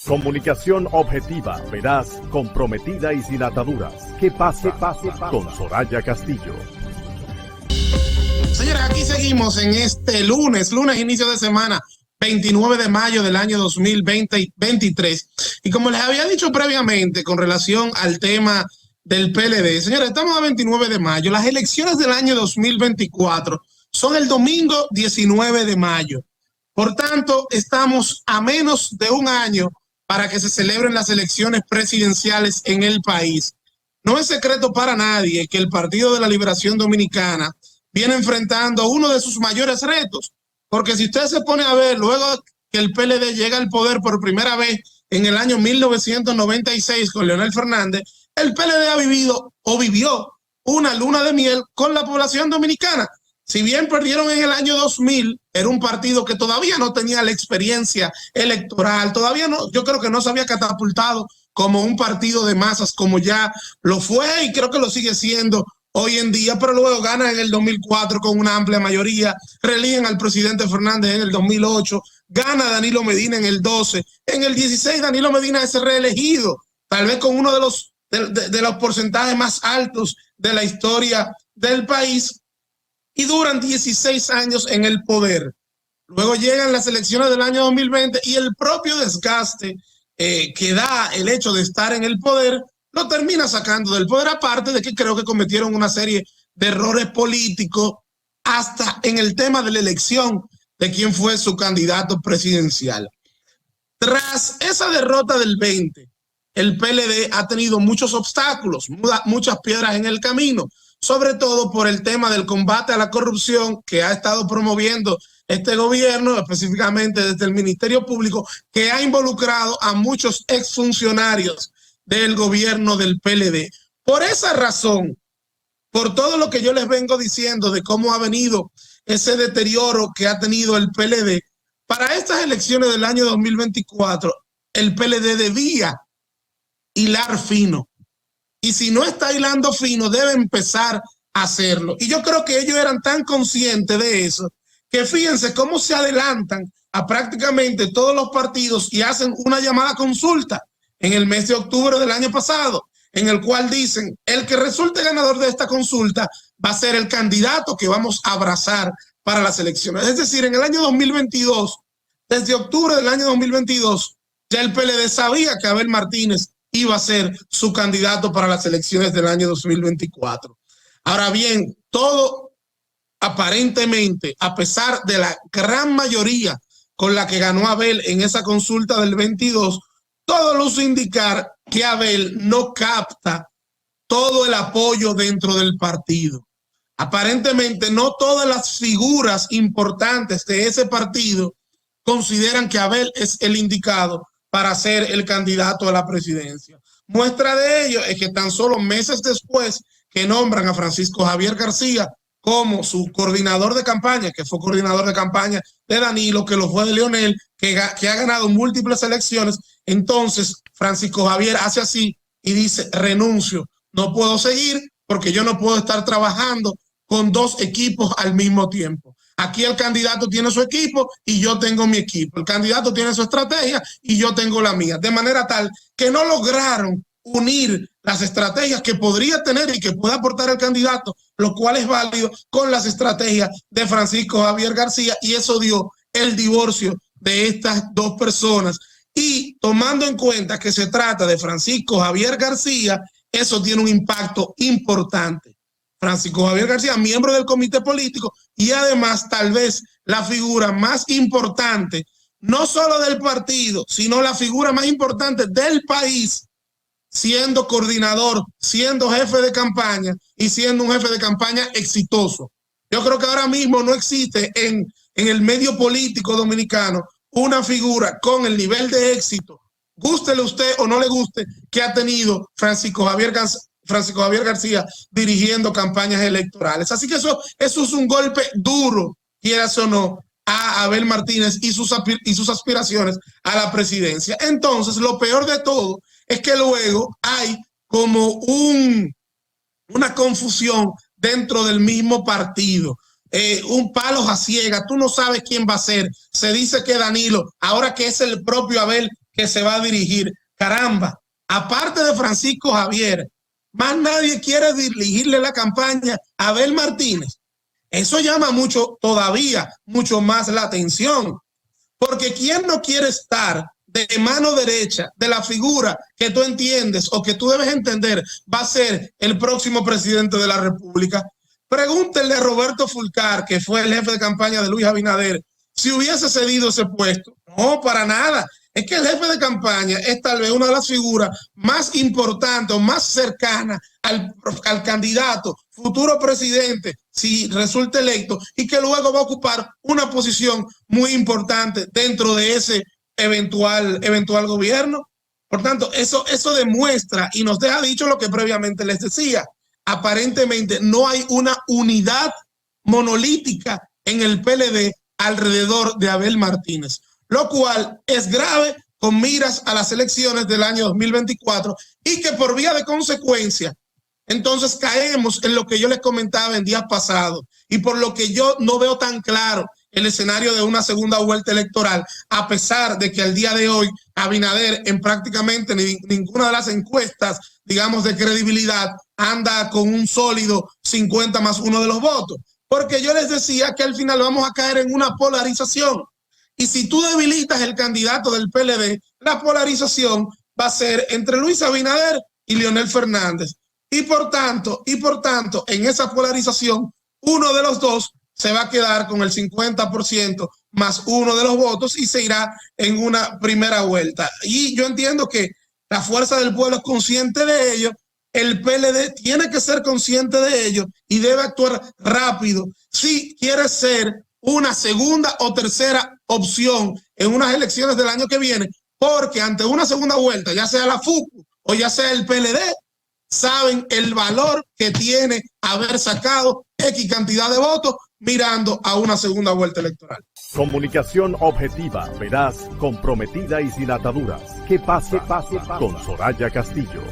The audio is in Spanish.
Comunicación objetiva, veraz, comprometida y sin ataduras. ¿Qué pasa? Con Soraya Castillo. Señores, aquí seguimos en este lunes inicio de semana, 29 de mayo del año 2023. Y como les había dicho previamente con relación al tema del PLD, señores, estamos a 29 de mayo. Las elecciones del año 2024 son el domingo 19 de mayo. Por tanto, estamos a menos de un año para que se celebren las elecciones presidenciales en el país. No es secreto para nadie que el Partido de la Liberación Dominicana viene enfrentando uno de sus mayores retos, porque si usted se pone a ver, luego que el PLD llega al poder por primera vez en el año 1996 con Leonel Fernández, el PLD ha vivido o vivió una luna de miel con la población dominicana. Si bien perdieron en el año 2000, era un partido que todavía no tenía la experiencia electoral, todavía no, yo creo que no se había catapultado como un partido de masas como ya lo fue y creo que lo sigue siendo hoy en día, pero luego ganan en el 2004 con una amplia mayoría, reeligen al presidente Fernández en el 2008, gana Danilo Medina en el 12, en el 16 Danilo Medina es reelegido, tal vez con uno de los porcentajes más altos de la historia del país, y duran 16 años en el poder. Luego llegan las elecciones del año 2020 y el propio desgaste que da el hecho de estar en el poder lo termina sacando del poder, aparte de que creo que cometieron una serie de errores políticos hasta en el tema de la elección de quién fue su candidato presidencial. Tras esa derrota del 20, el PLD ha tenido muchos obstáculos, muchas piedras en el camino, sobre todo por el tema del combate a la corrupción que ha estado promoviendo este gobierno, específicamente desde el Ministerio Público, que ha involucrado a muchos exfuncionarios del gobierno del PLD. Por esa razón, por todo lo que yo les vengo diciendo de cómo ha venido ese deterioro que ha tenido el PLD, para estas elecciones del año 2024, el PLD debía hilar fino. Y si no está hilando fino, debe empezar a hacerlo. Y yo creo que ellos eran tan conscientes de eso, que fíjense cómo se adelantan a prácticamente todos los partidos y hacen una llamada consulta en el mes de octubre del año pasado, en el cual dicen, el que resulte ganador de esta consulta va a ser el candidato que vamos a abrazar para las elecciones. Es decir, en el año 2022, desde octubre del año 2022, ya el PLD sabía que Abel Martínez iba a ser su candidato para las elecciones del año 2024. Ahora bien, todo aparentemente, a pesar de la gran mayoría con la que ganó Abel en esa consulta del 22, todo luce indicar que Abel no capta todo el apoyo dentro del partido. Aparentemente no todas las figuras importantes de ese partido consideran que Abel es el indicado para ser el candidato a la presidencia. Muestra de ello es que tan solo meses después que nombran a Francisco Javier García como su coordinador de campaña, que fue coordinador de campaña de Danilo, que lo fue de Leonel, que ha ganado múltiples elecciones, entonces Francisco Javier hace así y dice, renuncio, no puedo seguir porque yo no puedo estar trabajando con dos equipos al mismo tiempo. Aquí el candidato tiene su equipo y yo tengo mi equipo. El candidato tiene su estrategia y yo tengo la mía. De manera tal que no lograron unir las estrategias que podría tener y que pueda aportar el candidato, lo cual es válido, con las estrategias de Francisco Javier García, y eso dio el divorcio de estas dos personas. Y tomando en cuenta que se trata de Francisco Javier García, eso tiene un impacto importante. Francisco Javier García, miembro del comité político y además tal vez la figura más importante, no solo del partido, sino la figura más importante del país, siendo coordinador, siendo jefe de campaña y siendo un jefe de campaña exitoso. Yo creo que ahora mismo no existe en el medio político dominicano una figura con el nivel de éxito, gústele usted o no le guste, que ha tenido Francisco Javier García dirigiendo campañas electorales. Así que eso es un golpe duro, quieras o no, a Abel Martínez y sus aspiraciones a la presidencia. Entonces, lo peor de todo es que luego hay como una confusión dentro del mismo partido. Un palos a ciegas, tú no sabes quién va a ser. Se dice que Danilo, ahora que es el propio Abel que se va a dirigir. Caramba, aparte de Francisco Javier, más nadie quiere dirigirle la campaña a Abel Martínez. Eso llama todavía mucho más la atención, porque ¿quién no quiere estar de mano derecha de la figura que tú entiendes o que tú debes entender va a ser el próximo presidente de la República? Pregúntenle a Roberto Fulcar, que fue el jefe de campaña de Luis Abinader, si hubiese cedido ese puesto. No, para nada. Es que el jefe de campaña es tal vez una de las figuras más importantes o más cercanas al candidato, futuro presidente, si resulta electo, y que luego va a ocupar una posición muy importante dentro de ese eventual gobierno. Por tanto, eso demuestra y nos deja dicho lo que previamente les decía. Aparentemente no hay una unidad monolítica en el PLD alrededor de Abel Martínez, lo cual es grave con miras a las elecciones del año 2024 y que por vía de consecuencia, entonces caemos en lo que yo les comentaba en días pasados y por lo que yo no veo tan claro el escenario de una segunda vuelta electoral, a pesar de que al día de hoy Abinader en prácticamente ninguna de las encuestas, digamos, de credibilidad anda con un sólido 50+1 de los votos. Porque yo les decía que al final vamos a caer en una polarización. Y si tú debilitas el candidato del PLD, la polarización va a ser entre Luis Abinader y Leonel Fernández. Y por tanto, en esa polarización, uno de los dos se va a quedar con el 50%+1 de los votos y se irá en una primera vuelta. Y yo entiendo que la fuerza del pueblo es consciente de ello. El PLD tiene que ser consciente de ello y debe actuar rápido si quiere ser una segunda o tercera opción en unas elecciones del año que viene, porque ante una segunda vuelta, ya sea la FUCU o ya sea el PLD, saben el valor que tiene haber sacado X cantidad de votos mirando a una segunda vuelta electoral. Comunicación objetiva, veraz, comprometida y sin ataduras. Que pase con Soraya Castillo.